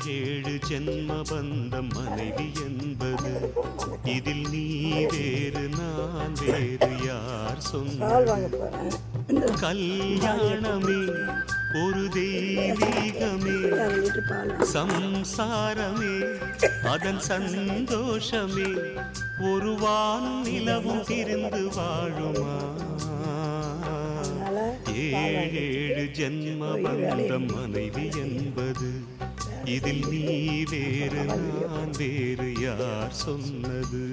ஏழு ஜென்ம பந்தம் மனைவி என்பது இதில் நீ வேறு நான் வேறு யார் சொன்னது கல்யாணமே ஒரு தெய்வீகமே சம்சாரமே அதன் சந்தோஷமே ஒரு வானும் நிலவும் திரிந்து வாழுமா ஏழு ஜென்ம பந்தம் மனைவி என்பது இதில் நீ வேறு நான் வேறு யார் சொன்னது